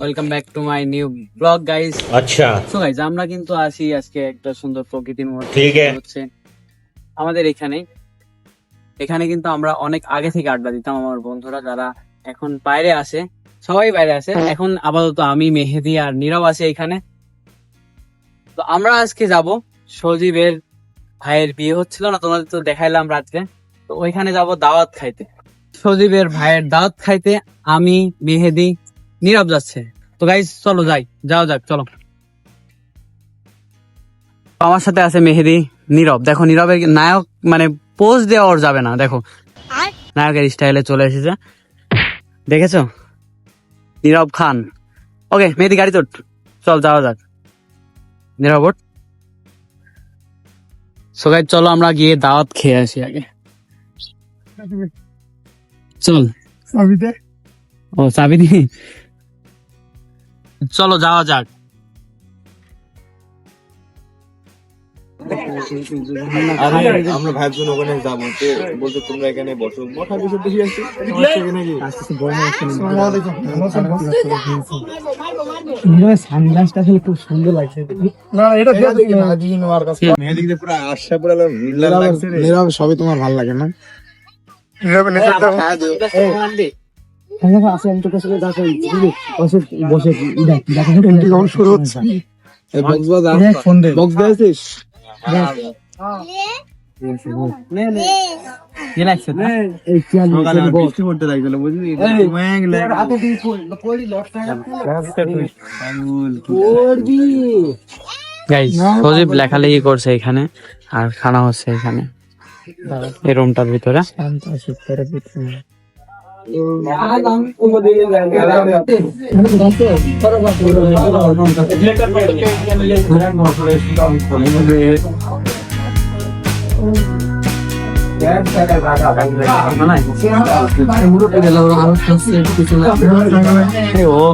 Welcome back to my new blog guys. अच्छा so guys, আমরা কিন্তু আসি আজকে একটা সুন্দর প্রকৃতির মধ্যে। ঠিক হচ্ছে আমাদের এখানে কিন্তু আমরা অনেক আগে থেকে আড্ডা দিতাম। আমার বন্ধুরা যারা এখন বাইরে আসে, সবাই বাইরে আসে। এখন আপাতত আমি, মেহেদি আর নীরব আছে এখানে। তো আমরা আজকে যাব সজীবের ভাইয়ের বিয়ে হচ্ছিল না, তোমাদের তো দেখাইলাম রাত্রে। তো ওইখানে যাব দাওয়াত খাইতে, সজীবের ভাইয়ের দাওয়াত খাইতে। আমি, মেহেদি, নীরব যাচ্ছে। তো গাইস চলো যাওয়া যাক, চলো। আমার সাথে আছে মেহেদি, নীরব। দেখো নীরবের নায়ক মানে পোজ দেওয়া ওর যাবে না, দেখো নায়কের স্টাইলে চলে এসেছে, দেখেছো? নীরব খান। ওকে মেহেদি গাড়ি তোট, চল যাওয়া যাক। নীরব ওঠ। সো গাইস চলো আমরা গিয়ে দাওয়াত খেয়ে আসি আগে। চল ও চাবি দি, চলো যাওয়া যাক। আমরা ভাইজন ওখানে যাবো, বলতে তোমরা এখানে বসো। বসা বিষয় বেশি আছে সানগ্লাসটা খুব সুন্দর লাগছে। সবই তোমার ভালো লাগে না? শুরু হচ্ছে সজীব লেখালেখি করছে এখানে আর খানা হচ্ছে এখানে এই রুমটার ভিতরে।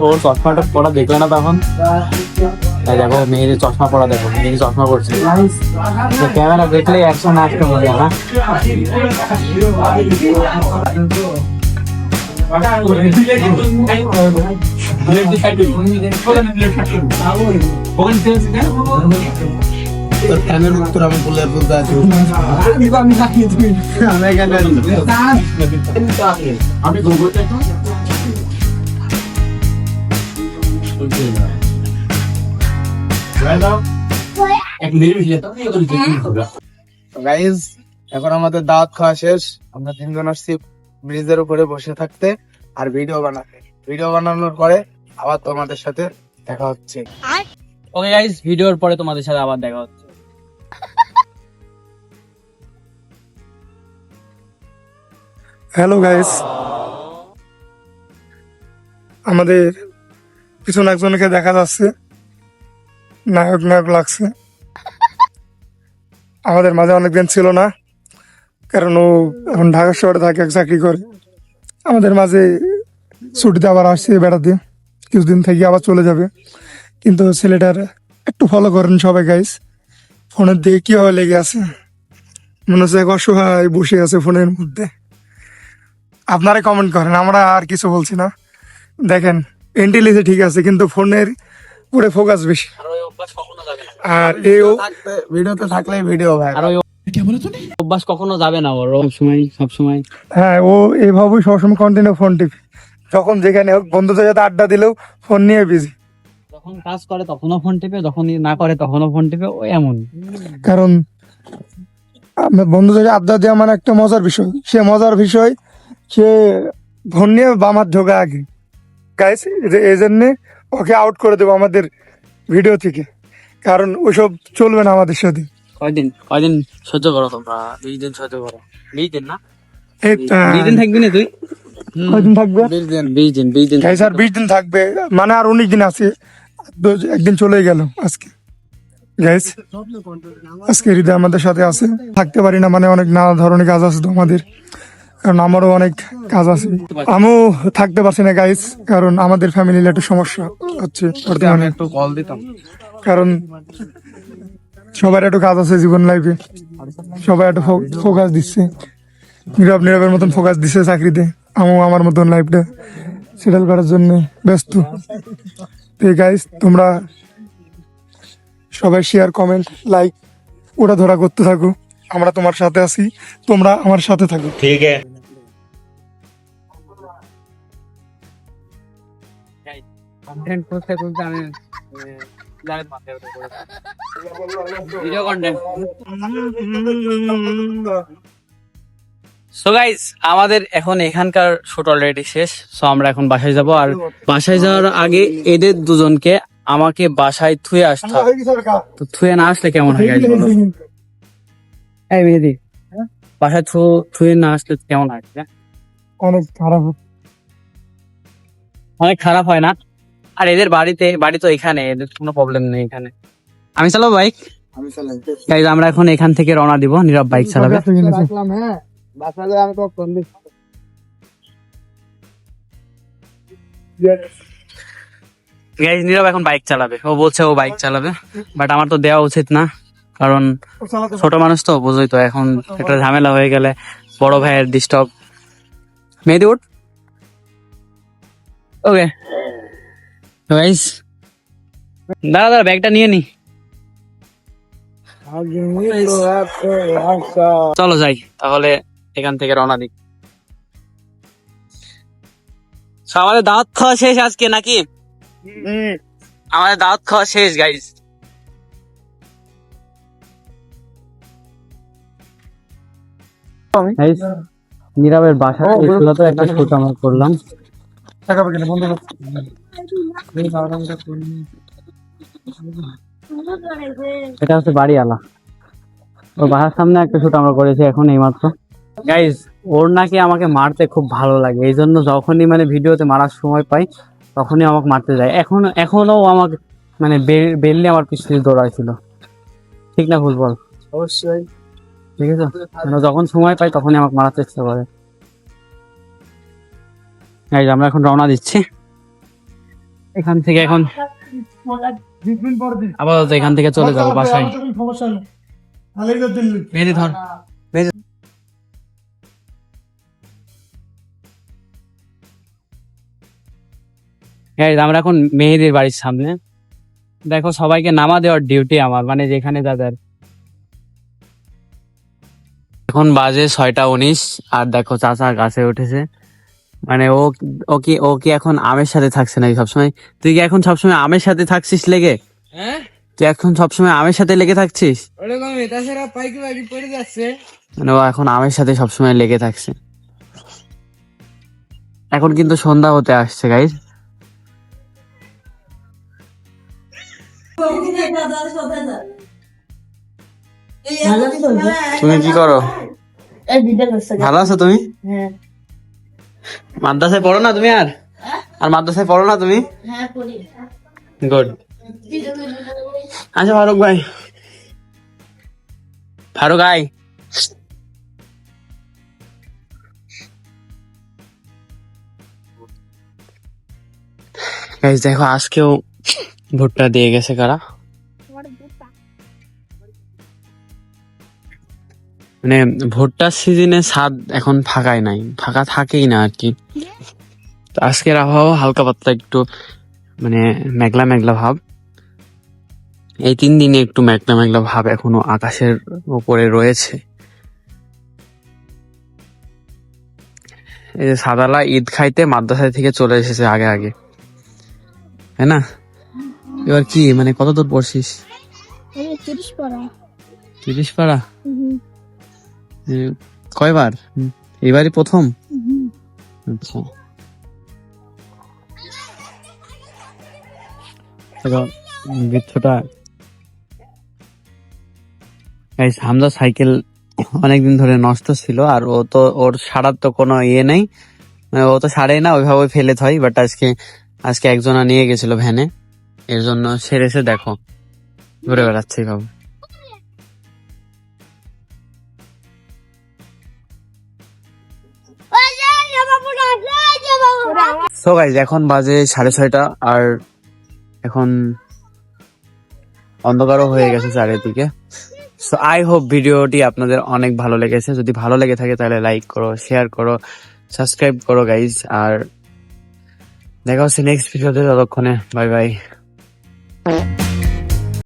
ওর চশমাটা পড়া দেখলে না তখন? দেখো মেয়েদের চশমা পড়া, দেখো মেয়ে চশমা পড়ছে। ক্যামেরা দেখলে অ্যাকশন আসতে হবে না। ফ্যানের উত্তর আমি বলে বলতে আছি গাইজ। এখন আমাদের দাওয়াত খাওয়া শেষ। আমরা তিনজন আসছি ব্রিজের উপরে বসে থাকতে আর ভিডিও বানাতে। ভিডিও বানানোর পরে আবার তোমাদের সাথে দেখা হচ্ছে। ওকে গাইস, ভিডিওর পরে তোমাদের সাথে আবার দেখা হচ্ছে। হ্যালো গাইস, আমাদের পিছনে একজনকে দেখা যাচ্ছে, নায়ক লাগছে। আমাদের মাঝে অনেকদিন ছিল না, কারণ ও এখন ঢাকা শহরে থাকে, এক চাকরি করে। আমাদের মাঝে ছুটিতে আবার আসছে বেড়াতে, কিছুদিন থেকে আবার চলে যাবে। কিন্তু ছেলেটার একটু ফলো করেন সবাই গাইস। ফোনের দিকে কিভাবে লেগে আছে, মনে হচ্ছে এক অসহায় বসে আছে ফোনের মধ্যে। আপনারা কমেন্ট করেন, আমরা আর কিছু বলছি না। দেখেন ইন্টেলিজেন্স ঠিক আছে, কিন্তু ফোনের পুরো ফোকাস বেশি। আর ভিডিওতে থাকলে ভিডিও ভাই, আর ওই অভ্যাস কখনো যাবে না ওর, সব সময়। হ্যাঁ, ও এভাবেই সবসময় কন্টিনিউ ফোন টিপে। যখন যেখানে হোক, বন্ধুদের সাথে আড্ডা দিলেও ফোন নিয়ে বিজি। যখন কাজ করে তখনও ফোন টিপে, যখন না করে তখনও ফোন টিপে, ও এমন। কারণ বন্ধুদের সাথে আড্ডা দেওয়া মানে একটা মজার বিষয়। সে মজার বিষয়, সে ফোন নিয়ে বামার ঢোকা আগে গাইস। এই জন্যে ওকে আউট করে দেবো আমাদের ভিডিও থেকে, কারণ ওইসব চলবে না আমাদের সাথে। কয়দিন সহ্য করো তোমরা? 20 দিন সহ্য করো। 20 দিন না, এই 20 দিন থাকবি না তুই? কয়দিন থাকবে 20 দিন গাইস? আর 20 দিন থাকবে মানে আর 19 দিন আছে। একদিন চলে গেল আজকে গাইস। আজকে হৃদয় আমাদের সাথে আছে, থাকতে পারি না মানে অনেক নানা ধরনের কাজ আছে তো আমাদের, কারণ আমারও অনেক কাজ আছে। আমিও থাকতে পারছি না গাইস, কারণ আমাদের ফ্যামিলির একটু সমস্যা হচ্ছে বর্তমানে। একটু কল দিতাম, কারণ সবার একটু কাজ আছে জীবন লাইফে, সবাই একটু ফোকাস দিচ্ছে। নীরবের মতন ফোকাস দিছে চাকরিতে, আমি আমার মতন লাইফটা সেটেল করার জন্য ব্যস্ত। এই গাইস, তোমরা সবাই শেয়ার, কমেন্ট, লাইক ওটা ধরা করতে থাকো। আমরা তোমার সাথে আছি, তোমরা আমার সাথে থাকো। কন্টেন্ট করতে করতে আমি ভিডিও কন্টেন্ট। সো গাইস, আমাদের এখন এখানকার শুট অলরেডি শেষ। সো আমরা এখন বাসায় যাব, আর বাসায় যাওয়ার আগে এদের দুজনকে আমাকে বাসায় থুয়ে আসতে হবে। তো থুয়ে না আসলে কেমন হয় গাইস বলো? এই মেহেদি, বাসায় থুয়ে না আসলে কেমন হয়? অনেক খারাপ। অনেক খারাপ হয় না? আর এদের বাড়ি তো এখানে, এদের কোনো প্রবলেম নেই এখানে। আমি চালাবো বাইক। আমি চালাই। গাইস, আমরা এখন এখান থেকে রওনা দিব, নীরব বাইক চালাবে। রাখলাম, হ্যাঁ বাসালে আমি তো ফোন দিচ্ছি। গাইস, নীরব এখন বাইক চালাবে, ও বলছে ও বাইক চালাবে, বাট আমার তো দেওয়া উচিত না, কারণ ছোট মানুষ তো, বুঝোই তো, এখন একটা ঝামেলা হয়ে গেলে বড় ভাইয়ের ডিস্টার্ব। মেহেদি উঠ। ওকে গাইস, দাঁড়া ব্যাগটা নিয়ে নি, চলো যাই তাহলে এখান থেকে রওনা দিই। So, আমাদের দাওয়াত খাওয়া শেষ আজকে নাকি? আমাদের দাওয়াত খাওয়া শেষ গাইস। নীরবের বাসা তো একটা শুট আমরা করলাম। এটা হচ্ছে বাড়িওয়ালা, ওর বাসার সামনে একটা শুট আমরা করেছি এখন এইমাত্র। গাইজ, ওর নাকি আমাকে মারতে খুব ভালো লাগে, এই জন্য যখনই মানে ভিডিওতে মারার সময় পাই তখনই আমাকে মারতে যায়। এখনো আমাকে মানে বেললে আমার পিছনে দৌড়াইছিল, ঠিক না ভুল বল? অবশ্যই। ঠিক আছে, মানে যখন সময় পাই তখনই আমাকে মারার চেষ্টা করে। গাইজ, আমরা এখন রওনা দিচ্ছি এখান থেকে। এখন আপাতত এখান থেকে চলে যাবো বাসায়। মেহেদি ধর। গাইজ, আমরা এখন মেহেদির বাড়ির সামনে। দেখো, সবাইকে নামা দেওয়ার ডিউটি আমার, মানে যেখানে যাদের। এখন বাজে 6:19, আর দেখো চাচা গাছে উঠেছে। মানে ও কি এখন আমের সাথে থাকছে নাকি সবসময়? তুই কি এখন সবসময় আমের সাথে থাকছিস লেগে? তুই এখন সবসময় আমের সাথে লেগে থাকছিস? মানে ও এখন আমের সাথে সবসময় লেগে থাকছে। এখন কিন্তু সন্ধ্যা হতে আসছে গাইজ। তুমি কি করো? ভালো আছো তুমি? মাদ্রাসায় পড়ো না তুমি? আর মাদ্রাসায় পড়ো না তুমি? গুড। আচ্ছা ফারুক ভাই, ফারুক আয়। গাইস দেখো, আজকেও ভুট্টা দিয়ে গেছে কারা। মানে ভুট্টার সিজনে স্বাদ এখন ফাঁকাই নাই, ফাঁকা থাকেই না আর কি। তো আজকের আবহাওয়া হালকা পাতলা একটু মানে মেঘলা মেঘলা ভাব। এই 3 দিনে একটু মেঘলা মেঘলা ভাব এখনো আকাশের উপরে রয়েছে। এই যে সাদালা ঈদ খাইতে মাদ্রাসা থেকে চলে এসেছে আগে আগে, তাই না? এবার কি মানে কত দূর পড়ছিস? 30 পারা। কয়বার? এবারই প্রথম? আচ্ছা, বৃক্ষটা। হামজা সাইকেল অনেকদিন ধরে নষ্ট ছিল, আর ও তো ওর সারার তো কোনো ইয়ে নেই, মানে ও তো সারে না, ওইভাবে ফেলে থয়। বাট আজকে একজনা নিয়ে গেছিল ভ্যানে, এর জন্য সেরেছে। দেখো ঘুরে বেড়াচ্ছে এইভাবে। সো গাইজ, এখন বাজে 6:30, আর এখন অন্ধকারও হয়ে গেছে চারিদিকে। সো আই হোপ ভিডিওটি আপনাদের অনেক ভালো লেগেছে। যদি ভালো লেগে থাকে তাহলে লাইক করো, শেয়ার করো, সাবস্ক্রাইব করো গাইজ। আর দেখা হচ্ছে নেক্সট ভিডিওতে, ততক্ষণে বাই বাই।